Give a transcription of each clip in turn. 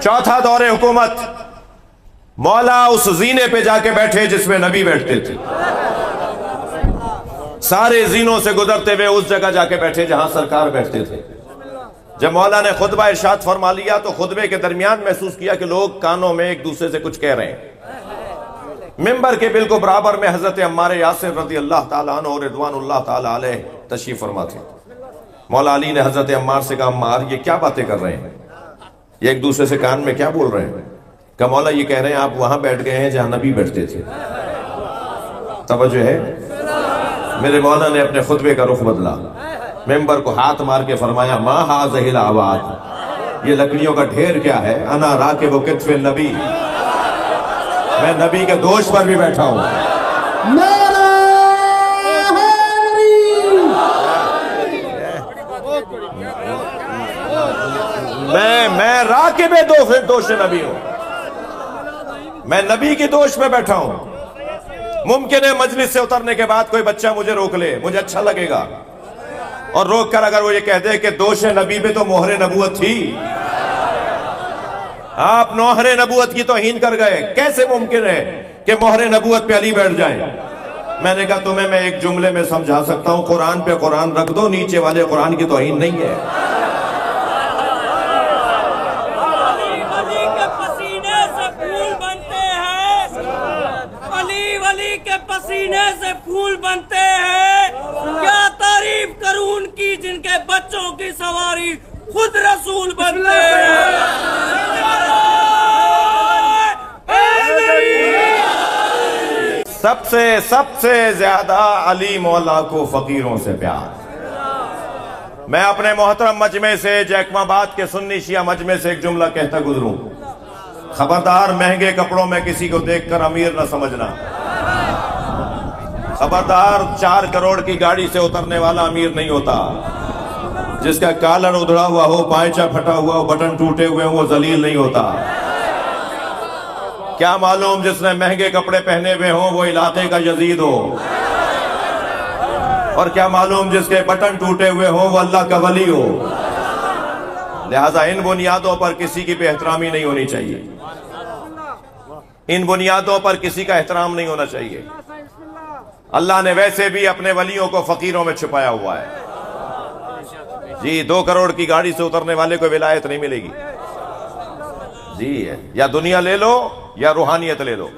चौथा दौरे हुकूमत, मौला उस जीने पे जाके बैठे जिसमें नबी बैठते थे। सारे जीनों से गुजरते हुए उस जगह जाके बैठे जहां सरकार बैठते थे। जब मौला ने खुतबा इरशाद फरमा लिया तो खुतबे के दरमियान महसूस किया कि लोग कानों में एक दूसरे से कुछ कह रहे हैं। मिंबर के बिल्कुल बराबर में हजरत अम्मार यासिर रज़ी अल्लाह ताला अन्हु और रिज़वानुल्लाह ताला अलैह तशरीफ फरमा थे। मौला अली ने हजरत अम्मार से कहा, अम्मार ये क्या बातें कर रहे हैं, ये एक दूसरे से कान में क्या बोल रहे हैं? कहा, मौला ये कह रहे हैं आप वहां बैठ गए हैं जहां नबी बैठते थे। तवज्जो है? मेरे मौला ने अपने खुतबे का रुख बदला, मेंबर को हाथ मार के फरमाया, मा हाज़िहिल आवाज़, ये लकड़ियों का ढेर क्या है? अना राकिबु कित्फ़िन नबी, मैं नबी के दोष पर भी बैठा हूं। मैं राकिबे दोष नबी हूं, मैं नबी के दोष में बैठा हूं। मुमकिन है मजलिस से उतरने के बाद कोई बच्चा मुझे रोक ले, मुझे अच्छा लगेगा, और रोक कर अगर वो ये कह दे कि दोष नबी पे तो मोहरे नबूवत थी, आप मोहरे नबूवत की तौहीन कर गए, कैसे मुमकिन है कि मोहरे नबूवत पे अली बैठ जाए? मैंने कहा तुम्हें मैं एक जुमले में समझा सकता हूं, कुरान पे कुरान रख दो, नीचे वाले कुरान की तौहीन नहीं है। के पसीने से फूल बनते हैं, क्या तारीफ करूं उनकी जिनके बच्चों की सवारी खुद रसूल बनते हैं। सबसे ज्यादा अली मौला को फकीरों से प्यार। मैं अपने मोहतरम मजमे से, जैकमाबाद के सुन्नी शिया मजमे से एक जुमला कहता गुजरूं, खबरदार महंगे कपड़ों में किसी को देखकर अमीर न समझना। खबरदार 4 करोड़ की गाड़ी से उतरने वाला अमीर नहीं होता। जिसका कॉलर उधड़ा हुआ हो, पायचा फटा हुआ हो, बटन टूटे हुए हो, वो जलील नहीं होता। क्या मालूम जिसने महंगे कपड़े पहने हुए हो वो इलाके का यजीद हो, और क्या मालूम जिसके बटन टूटे हुए हो वो अल्लाह का वली हो। लिहाजा इन बुनियादों पर किसी की बेहतरामी नहीं होनी चाहिए, इन बुनियादों पर किसी का एहतराम नहीं होना चाहिए। अल्लाह ने वैसे भी अपने वलियों को फकीरों में छुपाया हुआ है। जी 2 करोड़ की गाड़ी से उतरने वाले को विलायत नहीं मिलेगी जी। या दुनिया ले लो या रूहानियत ले लो,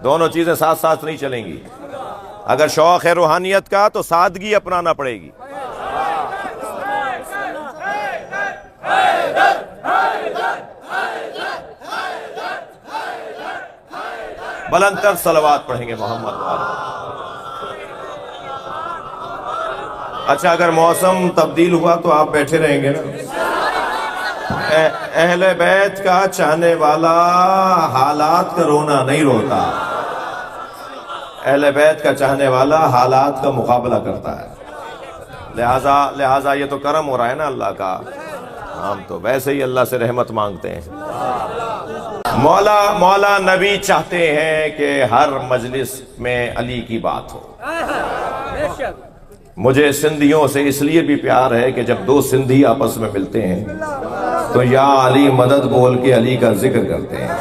दोनों चीजें साथ साथ नहीं चलेंगी। अगर शौक है रूहानियत का तो सादगी अपनाना पड़ेगी। बुलंदतर सलवात पढ़ेंगे मोहम्मद वाले। अच्छा, अगर मौसम तब्दील हुआ तो आप बैठे रहेंगे ना? अहले बैत का चाहने वाला हालात का रोना नहीं रोता, अहले बैत का चाहने वाला हालात का मुकाबला करता है। लिहाजा ये तो करम हो रहा है ना अल्लाह का, हम तो वैसे ही अल्लाह से रहमत मांगते हैं। मौला नबी चाहते हैं कि हर मजलिस में अली की बात हो। मुझे सिंधियों से इसलिए भी प्यार है कि जब 2 सिंधी आपस में मिलते हैं तो या अली मदद बोल के अली का जिक्र करते हैं,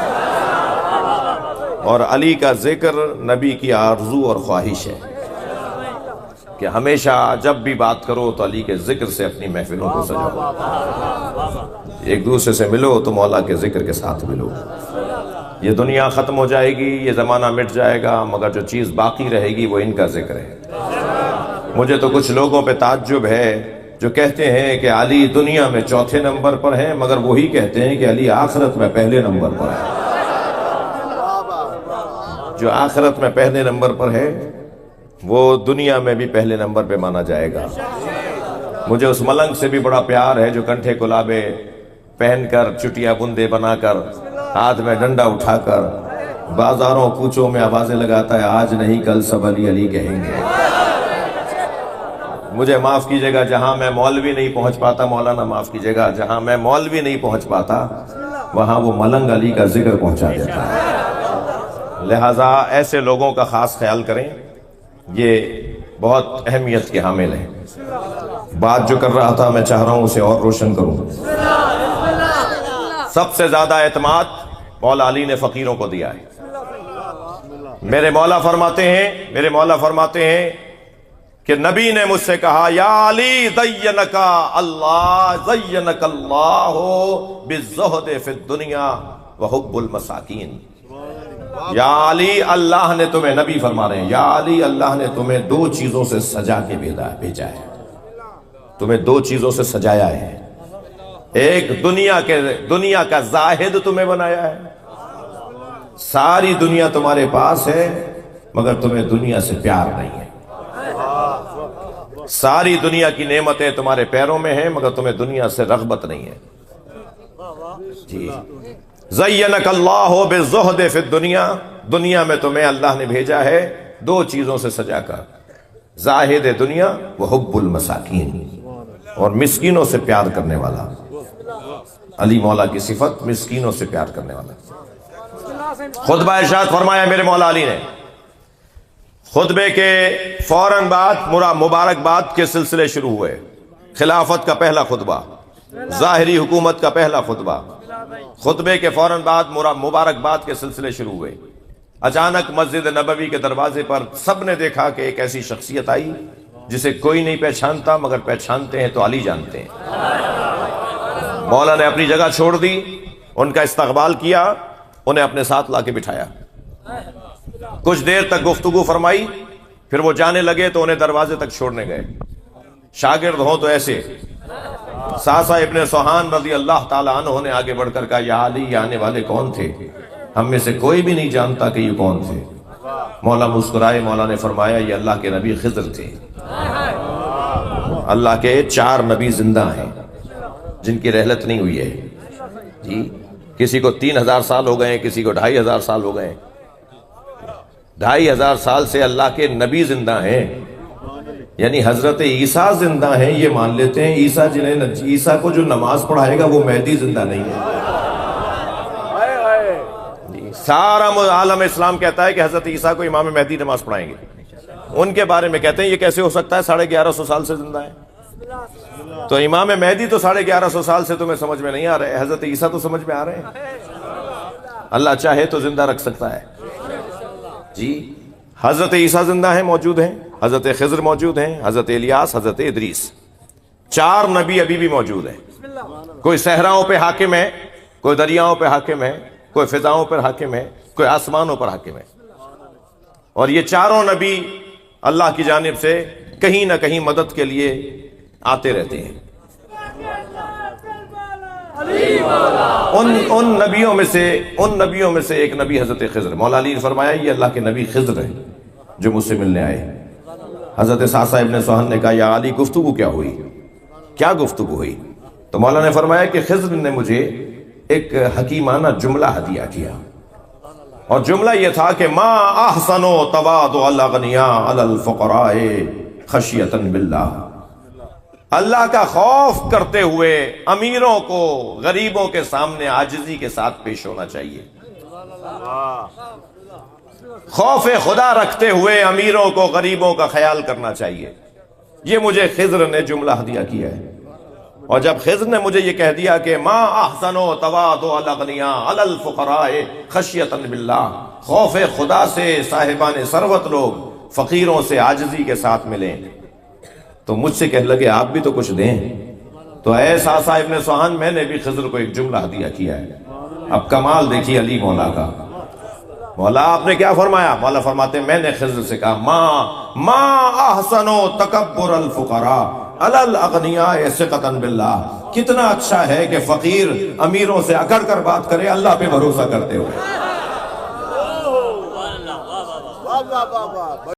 और अली का जिक्र नबी की आरज़ू और ख्वाहिश है कि हमेशा जब भी बात करो तो अली के जिक्र से अपनी महफिलों को सजाओ। एक दूसरे से मिलो तो मौला के जिक्र के साथ मिलो। ये दुनिया ख़त्म हो जाएगी, ये ज़माना मिट जाएगा, मगर जो चीज़ बाकी रहेगी वो इनका जिक्र है। मुझे तो कुछ लोगों पे ताज्जुब है जो कहते हैं कि अली दुनिया में 4थे नंबर पर है, मगर वही कहते हैं कि अली आखिरत में पहले नंबर पर है। जो आखिरत में पहले नंबर पर है वो दुनिया में भी पहले नंबर पे माना जाएगा। मुझे उस मलंग से भी बड़ा प्यार है जो कंठे गुलाबे पहनकर, चुटिया बुंदे बनाकर, हाथ में डंडा उठाकर बाजारों कूचों में आवाजें लगाता है, आज नहीं कल सब अली अली कहेंगे। मुझे माफ कीजिएगा जहां मैं मौलवी नहीं पहुंच पाता, मौलाना माफ कीजिएगा, जहां मैं मौलवी नहीं पहुंच पाता वहां वो मलंग अली का जिक्र पहुंचा देता है। लिहाजा ऐसे लोगों का खास ख्याल करें, ये बहुत अहमियत के हामिल है। बात जो कर रहा था मैं चाह रहा हूं उसे और रोशन करूं। سب سے زیادہ اعتماد مولا علی نے فقیروں کو دیا ہے۔ میرے مولا فرماتے ہیں کہ نبی نے مجھ سے کہا یا علی زینک اللہ بالزہد فی الدنیا وحب المساکین۔ یا علی اللہ نے تمہیں، نبی فرما رہے ہیں، یا علی اللہ نے تمہیں دو چیزوں سے سجا کے بھیجا ہے، تمہیں دو چیزوں سے سجایا ہے۔ ایک دنیا کا زاہد تمہیں بنایا ہے، ساری دنیا تمہارے پاس ہے مگر تمہیں دنیا سے پیار نہیں ہے۔ ساری دنیا کی نعمتیں تمہارے پیروں میں ہیں مگر تمہیں دنیا سے رغبت نہیں ہے۔ جی زینک اللہ بالزہد فی الدنیا، دنیا میں تمہیں اللہ نے بھیجا ہے دو چیزوں سے سجا کر، زاہد دنیا وحب المساکین، اور مسکینوں سے پیار کرنے والا۔ علی مولا کی صفت مسکینوں سے پیار کرنے والا۔ خطبہ ارشاد فرمایا میرے مولا علی نے، خطبے کے فوراً بعد مبارکباد کے سلسلے شروع ہوئے۔ خلافت کا پہلا خطبہ، ظاہری حکومت کا پہلا خطبہ، خطبے کے فوراً بعد مبارکباد کے سلسلے شروع ہوئے۔ اچانک مسجد نبوی کے دروازے پر سب نے دیکھا کہ ایک ایسی شخصیت آئی جسے کوئی نہیں پہچانتا مگر پہچانتے ہیں تو علی جانتے ہیں۔ مولا نے اپنی جگہ چھوڑ دی، ان کا استقبال کیا، انہیں اپنے ساتھ لا کے بٹھایا، کچھ دیر تک گفتگو فرمائی، پھر وہ جانے لگے تو انہیں دروازے تک چھوڑنے گئے۔ شاگرد ہوں تو ایسے، ساسا ابن سوہان رضی اللہ تعالیٰ عنہ نے آگے بڑھ کر کہا یا علی یہ آنے والے کون تھے؟ ہم میں سے کوئی بھی نہیں جانتا کہ یہ کون تھے۔ مولا مسکرائے، مولا نے فرمایا یہ اللہ کے نبی خضر تھے۔ اللہ کے 4 نبی زندہ ہیں جن کی رحلت نہیں ہوئی ہے۔ جی کسی کو 3000 سال ہو گئے، کسی کو 2500 سال ہو گئے۔ 2500 سال سے اللہ کے نبی زندہ ہیں، یعنی حضرت عیسیٰ زندہ ہیں، یہ مان لیتے ہیں عیسیٰ کو جو نماز پڑھائے گا وہ مہدی زندہ نہیں ہے۔ سارا عالم اسلام کہتا ہے کہ حضرت عیسیٰ کو امام مہدی نماز پڑھائیں گے، ان کے بارے میں کہتے ہیں یہ کیسے ہو سکتا ہے، 1150 سال سے زندہ ہے۔ تو امام مہدی تو 1150 سال سے تمہیں سمجھ میں نہیں آ رہے، حضرت عیسیٰ تو سمجھ میں آ رہے ہیں۔ اللہ چاہے تو زندہ رکھ سکتا ہے۔ جی حضرت عیسیٰ زندہ ہیں، موجود ہیں، حضرت خضر موجود ہیں، حضرت الیاس، حضرت ادریس، 4 نبی ابھی بھی موجود ہیں۔ کوئی صحراؤں پہ حاکم ہے، کوئی دریاؤں پہ حاکم ہے، کوئی فضاؤں پر حاکم ہے، کوئی آسمانوں پر حاکم ہے، اور یہ 4 نبی اللہ کی جانب سے کہیں نہ کہیں مدد کے لیے آتے رہتے ہیں۔ ان نبیوں میں سے ایک نبی حضرت خضر، مولا علی نے فرمایا یہ اللہ کے نبی خضر ہیں جو مجھ سے ملنے آئے۔ حضرت ساسا ابن سوہن نے کہا یا علی گفتگو کیا ہوئی، کیا گفتگو ہوئی؟ تو مولا نے فرمایا کہ خضر نے مجھے ایک حکیمانہ جملہ ہدیہ کیا، اور جملہ یہ تھا کہ ما احسن تواضع الاغنیاء علی الفقراء خشیۃ باللہ، اللہ کا خوف کرتے ہوئے امیروں کو غریبوں کے سامنے عاجزی کے ساتھ پیش ہونا چاہیے۔ خوف خدا رکھتے ہوئے امیروں کو غریبوں کا خیال کرنا چاہیے۔ یہ مجھے خضر نے جملہ ہدیہ کیا ہے، اور جب خضر نے مجھے یہ کہہ دیا کہ ما احسن تواضع الاغنیاء علی الفقراء خشیۃ باللہ، خوف خدا سے صاحبان ثروت لوگ فقیروں سے عاجزی کے ساتھ ملیں، تو مجھ سے کہنے لگے آپ بھی تو کچھ دیں۔ تو اے ساسا ابن سوہان میں نے بھی خضر کو ایک جملہ ہدیہ کیا ہے۔ اب کمال دیکھیے علی مولا کا۔ مولا آپ نے کیا فرمایا؟ مولا فرماتے میں نے خضر سے کہا ما احسن تکبر الفقراء علی الاغنیاء ثقۃ باللہ، کتنا اچھا ہے کہ فقیر امیروں سے اکڑ کر بات کرے اللہ پہ بھروسہ کرتے ہوئے۔